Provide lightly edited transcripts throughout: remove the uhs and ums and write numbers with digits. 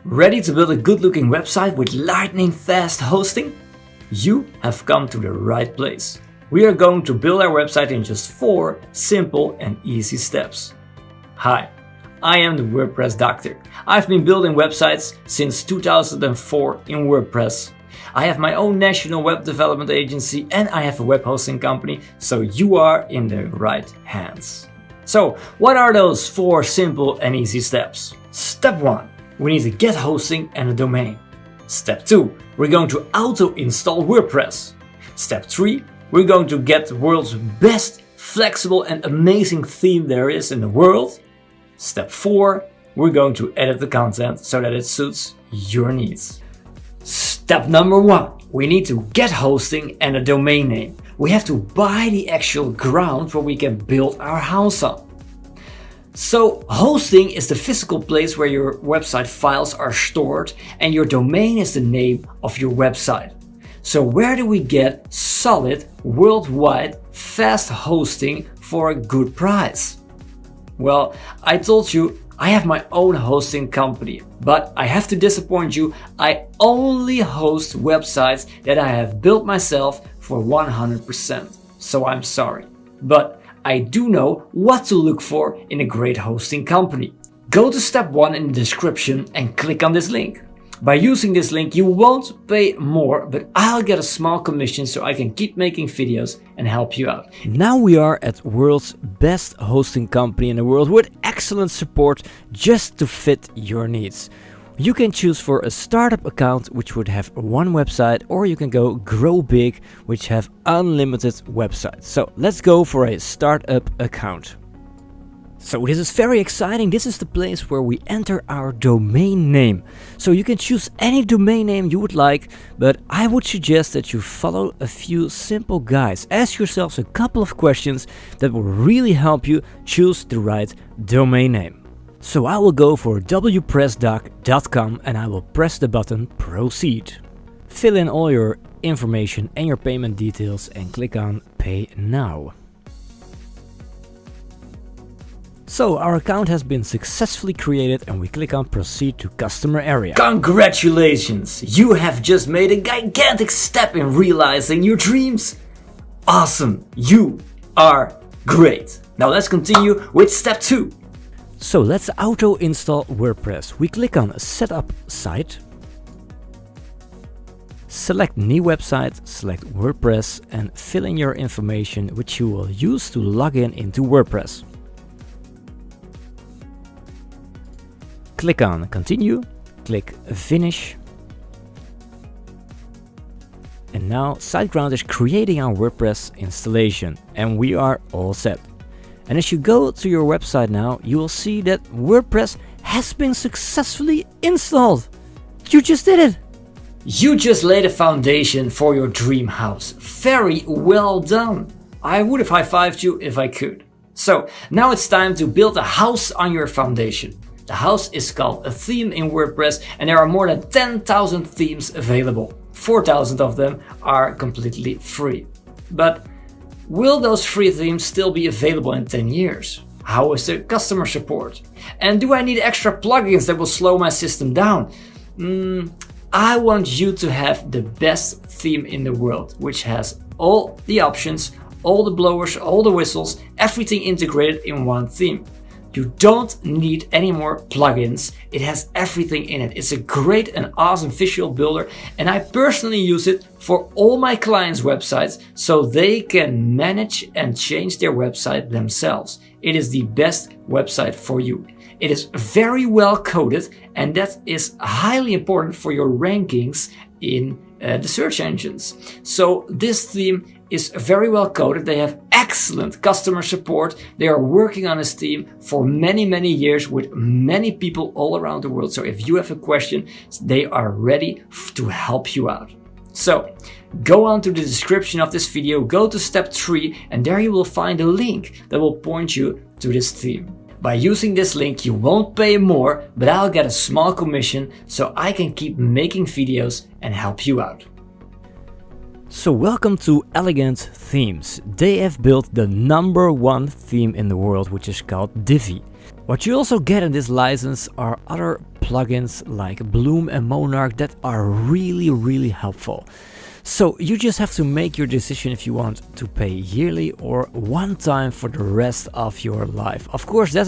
Ready to build a good-looking website with lightning-fast hosting? You have come to the right place. We are going to build our website in just 4 simple and easy steps. Hi, I am the WordPress Doctor. I've been building websites since 2004 in WordPress. I have my own national web development agency and I have a web hosting company, so you are in the right hands. So, what are those 4 simple and easy steps? Step 1. We need to get hosting and a domain. Step 2. We're going to auto-install WordPress. Step 3. We're going to get the world's best, flexible and amazing theme there is in the world. Step 4. We're going to edit the content so that it suits your needs. Step number 1. We need to get hosting and a domain name. We have to buy the actual ground where we can build our house on. So, hosting is the physical place where your website files are stored and your domain is the name of your website. So, where do we get solid, worldwide, fast hosting for a good price? Well, I told you I have my own hosting company, but I have to disappoint you, I only host websites that I have built myself for 100%. So I'm sorry. But I do know what to look for in a great hosting company. Go to step 1 in the description and click on this link. By using this link you won't pay more, but I'll get a small commission so I can keep making videos and help you out. Now we are at world's best hosting company in the world with excellent support just to fit your needs. You can choose for a startup account which would have one website, or you can go grow big which have unlimited websites. So let's go for a startup account. So this is very exciting. This is the place where we enter our domain name. So you can choose any domain name you would like, but I would suggest that you follow a few simple guides. Ask yourselves a couple of questions that will really help you choose the right domain name. So I will go for wpressdoc.com and I will press the button proceed. Fill in all your information and your payment details and click on pay now. So our account has been successfully created and we click on proceed to customer area. Congratulations! You have just made a gigantic step in realizing your dreams. Awesome! You are great! Now let's continue with step 2. So let's auto install WordPress. We click on setup site. Select new website, select WordPress and fill in your information which you will use to log in into WordPress. Click on continue, click finish. And now SiteGround is creating our WordPress installation and we are all set. And as you go to your website now, you will see that WordPress has been successfully installed. You just did it! You just laid a foundation for your dream house. Very well done! I would have high-fived you if I could. So, now it's time to build a house on your foundation. The house is called a theme in WordPress and there are more than 10,000 themes available. 4,000 of them are completely free. But will those free themes still be available in 10 years? How is the customer support? And do I need extra plugins that will slow my system down? I want you to have the best theme in the world, which has all the options, all the blowers, all the whistles, everything integrated in one theme. You don't need any more plugins. It has everything in it. It's a great and awesome visual builder and I personally use it for all my clients' websites so they can manage and change their website themselves. It is the best website for you. It is very well coded and that is highly important for your rankings in the search engines. So this theme is very well coded. They have excellent customer support. They are working on this theme for many years with many people all around the world. So if you have a question, they are ready to help you out. So go on to the description of this video, go to step 3 and there you will find a link that will point you to this theme. By using this link you won't pay more, but I'll get a small commission so I can keep making videos and help you out. So welcome to Elegant Themes. They have built the #1 theme in the world, which is called Divi. What you also get in this license are other plugins like Bloom and Monarch that are really helpful. So you just have to make your decision if you want to pay yearly or one time for the rest of your life. Of course, that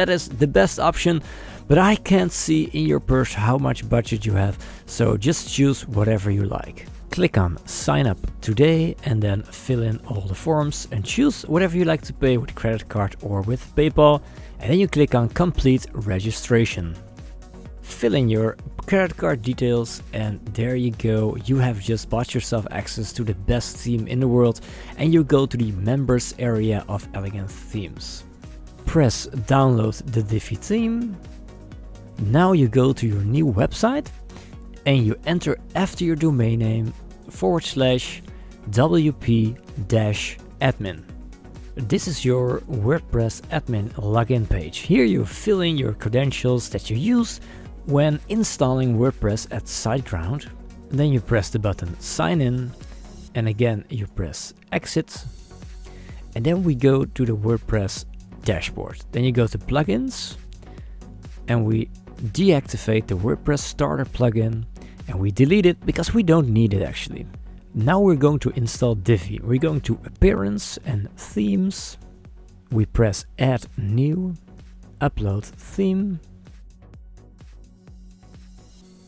is the best option, but I can't see in your purse how much budget you have, so just choose whatever you like. Click on sign up today and then fill in all the forms and choose whatever you like to pay with credit card or with PayPal, and then you click on complete registration. Fill in your credit card details and there you go, you have just bought yourself access to the best theme in the world, and you go to the members area of Elegant Themes. Press download the Divi theme. Now you go to your new website and you enter after your domain name /wp-admin. This is your WordPress admin login page. Here you fill in your credentials that you use when installing WordPress at SiteGround. Then you press the button sign in and again you press exit, and then we go to the WordPress dashboard. Then you go to plugins and we deactivate the WordPress starter plugin and we delete it because we don't need it actually. Now we're going to install Divi. We're going to appearance and themes. We press add new, upload theme,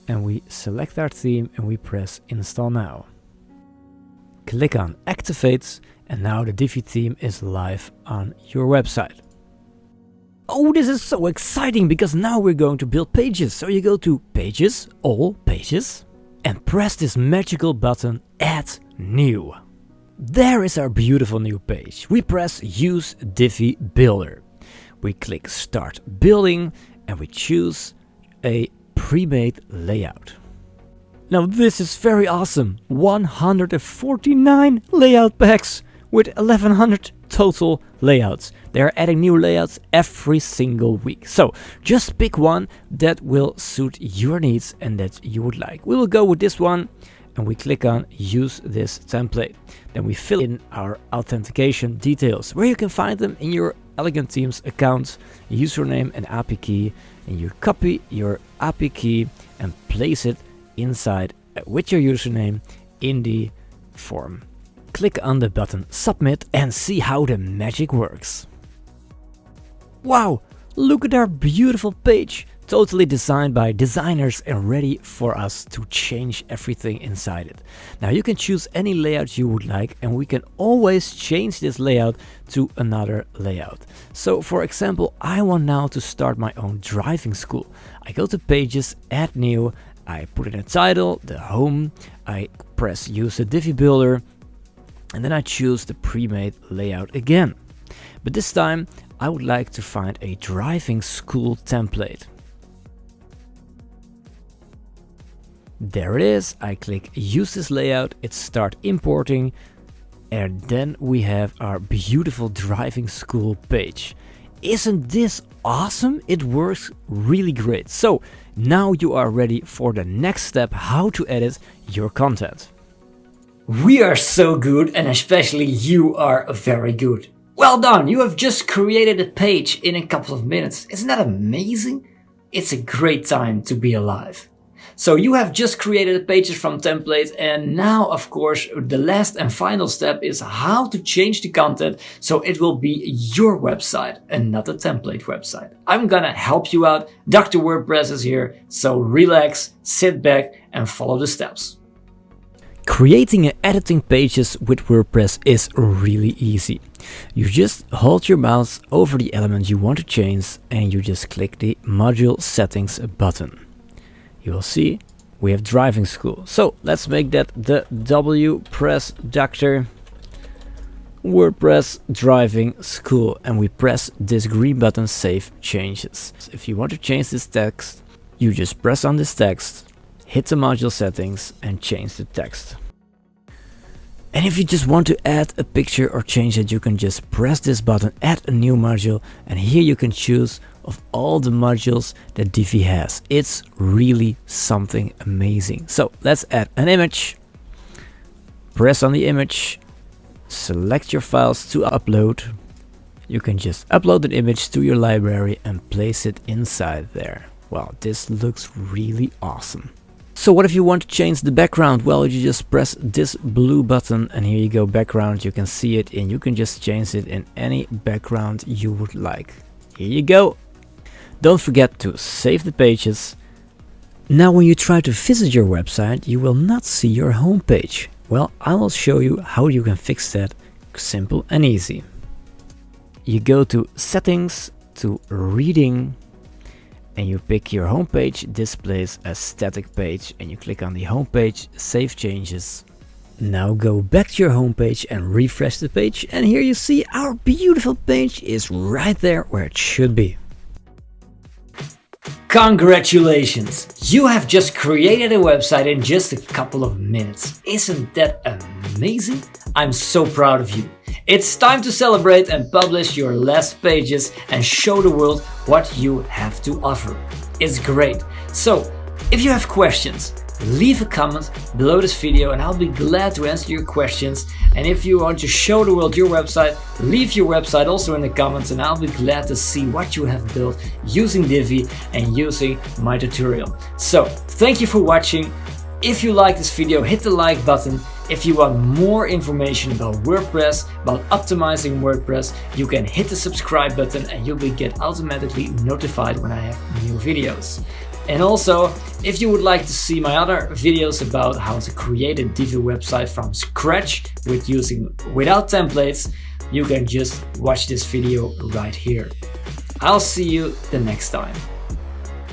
and we select our theme and we press install now. Click on activate and now the Divi theme is live on your website. Oh, this is so exciting because now we're going to build pages. So you go to pages, all pages, and press this magical button add new. There is our beautiful new page. We press use Divi Builder. We click start building and we choose a pre-made layout. Now this is very awesome. 149 layout packs with 1100 total layouts. They are adding new layouts every single week. So just pick one that will suit your needs and that you would like. We will go with this one and we click on use this template. Then we fill in our authentication details where you can find them in your Elegant Themes account, username and API key, and you copy your API key and place it inside with your username in the form. Click on the button submit and see how the magic works. Wow, look at our beautiful page, totally designed by designers and ready for us to change everything inside it. Now you can choose any layout you would like and we can always change this layout to another layout. So for example, I want now to start my own driving school. I go to pages, add new, I put in a title, the home, I press use the Divi Builder, and then I choose the pre-made layout again. But this time I would like to find a driving school template. There it is. I click use this layout, it start importing, and then we have our beautiful driving school page. Isn't this awesome? It works really great. So now you are ready for the next step, how to edit your content. We are so good, and especially you are very good. Well done, you have just created a page in a couple of minutes. Isn't that amazing? It's a great time to be alive. So you have just created pages from templates, and now of course the last and final step is how to change the content so it will be your website and not a template website. I'm gonna help you out. Dr. WordPress is here, so relax, sit back and follow the steps. Creating and editing pages with WordPress is really easy. You just hold your mouse over the element you want to change and you just click the module settings button. You will see we have driving school. So let's make that the WPress Dr. WordPress driving school, and we press this green button save changes. If you want to change this text, you just press on this text, hit the module settings and change the text. And if you just want to add a picture or change it, you can just press this button, add a new module, and here you can choose of all the modules that Divi has. It's really something amazing. So let's add an image. Press on the image, select your files to upload. You can just upload an image to your library and place it inside there. Well, this looks really awesome. So what if you want to change the background? Well, you just press this blue button and here you go, background. You can see it and you can just change it in any background you would like. Here you go. Don't forget to save the pages. Now when you try to visit your website, you will not see your home page. Well, I will show you how you can fix that. Simple and easy. You go to settings, to reading, and you pick your home page, displays a static page, and you click on the home page, save changes. Now go back to your home page and refresh the page, and here you see our beautiful page is right there where it should be. Congratulations! You have just created a website in just a couple of minutes. Isn't that amazing? I'm so proud of you. It's time to celebrate and publish your last pages and show the world what you have to offer. It's great. So, if you have questions, leave a comment below this video and I'll be glad to answer your questions. And if you want to show the world your website, leave your website also in the comments and I'll be glad to see what you have built using Divi and using my tutorial. So, thank you for watching. If you like this video, hit the like button. If you want more information about WordPress, about optimizing WordPress, you can hit the subscribe button and you'll get automatically notified when I have new videos. And also, if you would like to see my other videos about how to create a Divi website from scratch without templates, you can just watch this video right here. I'll see you the next time.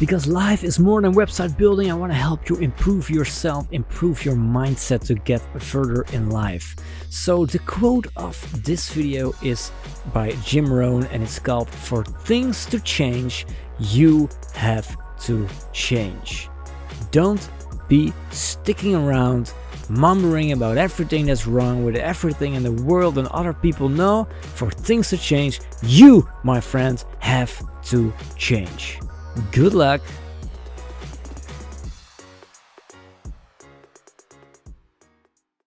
Because life is more than website building, I want to help you improve yourself, improve your mindset to get further in life. So the quote of this video is by Jim Rohn and it's called, "For things to change, you have to change." Don't be sticking around mumbling about everything that's wrong with everything in the world and other people. No, for things to change, you, my friend, have to change. Good luck.